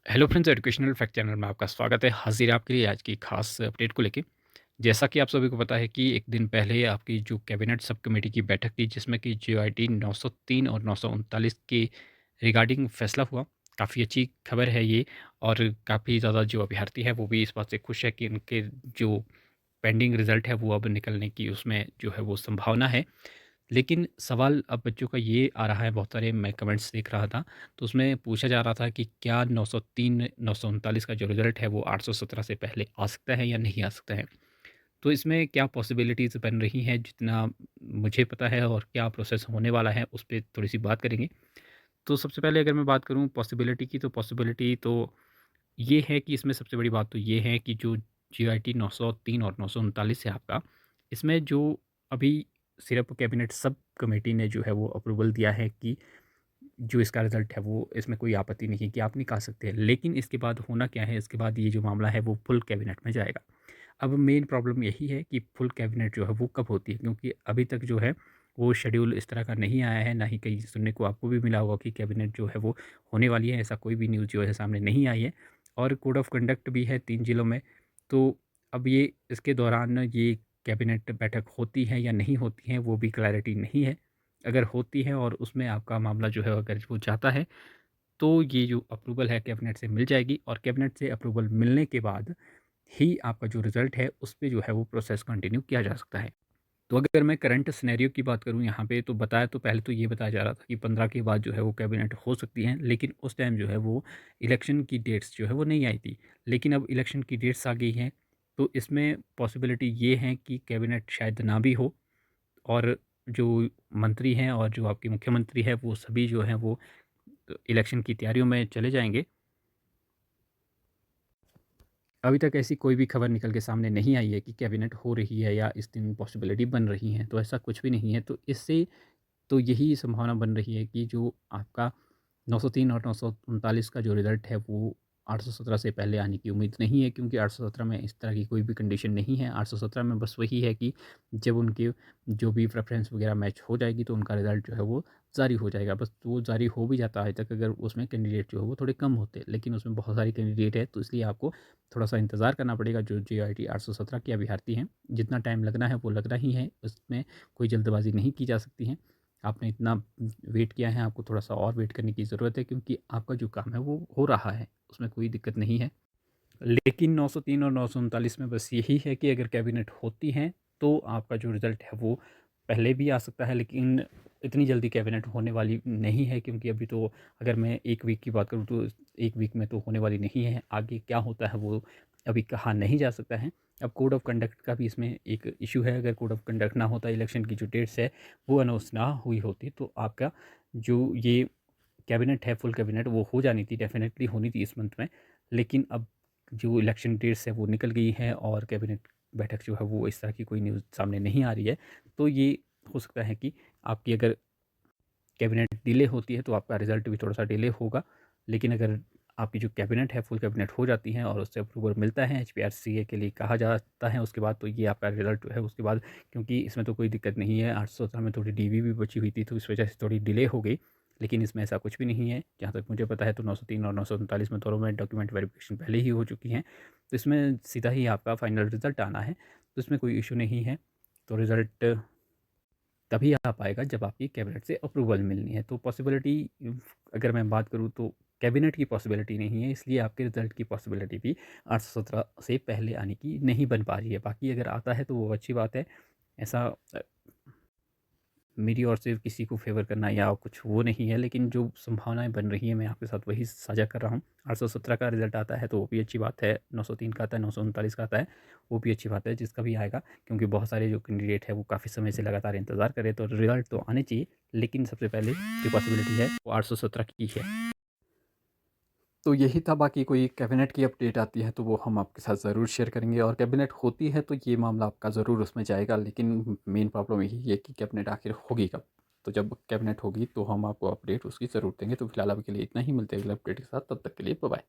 Hello friends, educational fact channel में आपका स्वागत है। हाजिर आपके लिए आज की खास अपडेट को लेके। जैसा कि आप सभी को पता है कि एक दिन पहले आपकी जो कैबिनेट सब कमेटी की बैठक थी, जिसमें कि जीओआईटी 903 और 939 के रिगार्डिंग फैसला हुआ। काफ़ी अच्छी खबर है ये। और काफ़ी ज़्यादा जो अभ्यर्थी है वो भी इस बात से खुश है कि उनके जो पेंडिंग रिजल्ट है वो अब निकलने की उसमें जो है वो संभावना है। लेकिन सवाल अब बच्चों का ये आ रहा है, बहुत सारे मैं कमेंट्स देख रहा था, तो उसमें पूछा जा रहा था कि क्या 903 939 का जो रिज़ल्ट है वो 817 से पहले आ सकता है या नहीं आ सकता है? तो इसमें क्या पॉसिबिलिटीज़ बन रही हैं, जितना मुझे पता है और क्या प्रोसेस होने वाला है, उस पे थोड़ी-सी बात करेंगे। तो सबसे पहले अगर मैं बात करूँ पॉसिबिलिटी की, तो पॉसिबिलिटी तो ये है कि इसमें सबसे बड़ी बात तो ये है कि जो जीआईटी 903 और 939 है आपका, इसमें जो अभी सिर्फ़ कैबिनेट सब कमेटी ने जो है वो अप्रूवल दिया है कि जो इसका रिज़ल्ट है वो इसमें कोई आपत्ति नहीं है कि आप निकाल सकते हैं। लेकिन इसके बाद होना क्या है, इसके बाद ये जो मामला है वो फुल कैबिनेट में जाएगा। अब मेन प्रॉब्लम यही है कि फुल कैबिनेट जो है वो कब होती है, क्योंकि अभी तक जो है वो शेड्यूल इस तरह का नहीं आया है, ना ही कहीं सुनने को आपको भी मिला होगा कि कैबिनेट जो है वो होने वाली है। ऐसा कोई भी न्यूज़ जो है सामने नहीं आई है। और कोड ऑफ कंडक्ट भी है 3 जिलों में। तो अब ये इसके दौरान ये कैबिनेट बैठक होती है या नहीं होती है, वो भी क्लैरिटी नहीं है। अगर होती है और उसमें आपका मामला जो है अगर वो जाता है, तो ये जो अप्रूवल है कैबिनेट से मिल जाएगी, और कैबिनेट से अप्रूवल मिलने के बाद ही आपका जो रिज़ल्ट है उस पे जो है वो प्रोसेस कंटिन्यू किया जा सकता है। तो अगर मैं करंट सिनेरियो की बात करूँ यहाँ पे, तो बताया तो पहले तो ये बताया जा रहा था कि 15 के बाद जो है वो कैबिनेट हो सकती है, लेकिन उस टाइम जो है वो इलेक्शन की डेट्स जो है वो नहीं आई थी। लेकिन अब इलेक्शन की डेट्स आ गई हैं, तो इसमें पॉसिबिलिटी ये है कि कैबिनेट शायद ना भी हो, और जो मंत्री हैं और जो आपके मुख्यमंत्री हैं वो सभी जो हैं वो इलेक्शन की तैयारियों में चले जाएँगे। अभी तक ऐसी कोई भी खबर निकल के सामने नहीं आई है कि कैबिनेट हो रही है या इस दिन पॉसिबिलिटी बन रही है, तो ऐसा कुछ भी नहीं है। तो इससे तो यही संभावना बन रही है कि जो आपका 903 और 939 का जो रिज़ल्ट है वो 817 से पहले आने की उम्मीद नहीं है, क्योंकि 817 में इस तरह की कोई भी कंडीशन नहीं है। 817 में बस वही है कि जब उनके जो भी प्रेफ़रेंस वग़ैरह मैच हो जाएगी तो उनका रिज़ल्ट जो है वो जारी हो जाएगा। बस वो जारी हो भी जाता है तक अगर उसमें कैंडिडेट जो है वो थोड़े कम होते, लेकिन उसमें बहुत सारे कैंडिडेट हैं, तो इसलिए आपको थोड़ा-सा इंतज़ार करना पड़ेगा। जो जेईई 817 के अभ्यर्थी हैं, जितना टाइम लगना है वो लगना ही है, उसमें कोई जल्दबाज़ी नहीं की जा सकती है। आपने इतना वेट किया है, आपको थोड़ा-सा और वेट करने की ज़रूरत है, क्योंकि आपका जो काम है वो हो रहा है, उसमें कोई दिक्कत नहीं है। लेकिन 903 और 939 में बस यही है कि अगर कैबिनेट होती हैं, तो आपका जो रिज़ल्ट है वो पहले भी आ सकता है, लेकिन इतनी जल्दी कैबिनेट होने वाली नहीं है, क्योंकि अभी तो अगर मैं 1 वीक की बात करूँ तो 1 वीक में तो होने वाली नहीं है। आगे क्या होता है वो अभी कहा नहीं जा सकता है। अब कोड ऑफ कंडक्ट का भी इसमें एक इश्यू है। अगर कोड ऑफ कंडक्ट ना होता, इलेक्शन की जो डेट्स है वो अनाउंस ना हुई होती, तो आपका जो ये कैबिनेट है, फुल कैबिनेट वो हो जानी थी, डेफ़िनेटली होनी थी इस मंथ में। लेकिन अब जो इलेक्शन डेट्स है वो निकल गई हैं और कैबिनेट बैठक जो है वो इस तरह की कोई न्यूज़ सामने नहीं आ रही है। तो ये हो सकता है कि आपकी अगर कैबिनेट डिले होती है तो आपका रिज़ल्ट भी थोड़ा-सा डिले होगा। लेकिन अगर आपकी जो कैबिनेट है, फुल कैबिनेट हो जाती है और उससे अप्रूवल मिलता है, एचपीआरसीए के लिए कहा जाता है उसके बाद, तो ये आपका रिज़ल्ट जो है उसके बाद, क्योंकि इसमें तो कोई दिक्कत नहीं है। 817 में थोड़ी डीवी भी बची हुई थी, तो इस वजह से थोड़ी डिले हो गई। लेकिन इसमें ऐसा कुछ भी नहीं है। जहाँ तक मुझे पता है तो 903 और 939 में दोनों में डॉक्यूमेंट वेरिफ़िकेशन पहले ही हो चुकी हैं। तो इसमें सीधा ही आपका फाइनल रिज़ल्ट आना है, तो इसमें कोई इश्यू नहीं है। तो रिज़ल्ट तभी आ पाएगा जब आपकी कैबिनेट से अप्रूवल मिलनी है। तो पॉसिबिलिटी अगर मैं बात करूँ तो कैबिनेट की पॉसिबिलिटी नहीं है, इसलिए आपके रिज़ल्ट की पॉसिबिलिटी भी 817 से पहले आने की नहीं बन पा रही है। बाकी अगर आता है तो वो अच्छी बात है। ऐसा मेरी ओर से किसी को फ़ेवर करना या कुछ वो नहीं है, लेकिन जो संभावनाएँ बन रही हैं मैं आपके साथ वही साझा कर रहा हूँ। 817 का रिज़ल्ट आता है तो वो भी अच्छी बात है, 903 का आता है, 939 का आता है, वो भी अच्छी बात है जिसका भी आएगा, क्योंकि बहुत सारे जो कैंडिडेट हैं वो काफ़ी समय से लगातार इंतज़ार कर रहे हैं, तो रिज़ल्ट तो आने चाहिए। लेकिन सबसे पहले जो पॉसिबिलिटी है वो 817 की है। तो यही था, बाकी कोई कैबिनेट की अपडेट आती है तो वो हम आपके साथ ज़रूर शेयर करेंगे, और कैबिनेट होती है तो ये मामला आपका ज़रूर उसमें जाएगा। लेकिन मेन प्रॉब्लम यही है कि कैबिनेट आखिर होगी कब? तो जब कैबिनेट होगी तो हम आपको अपडेट उसकी ज़रूर देंगे। तो फिलहाल अभी के लिए इतना ही, मिलते हैं अगले अपडेट के साथ, तब तक के लिए बाय बाय।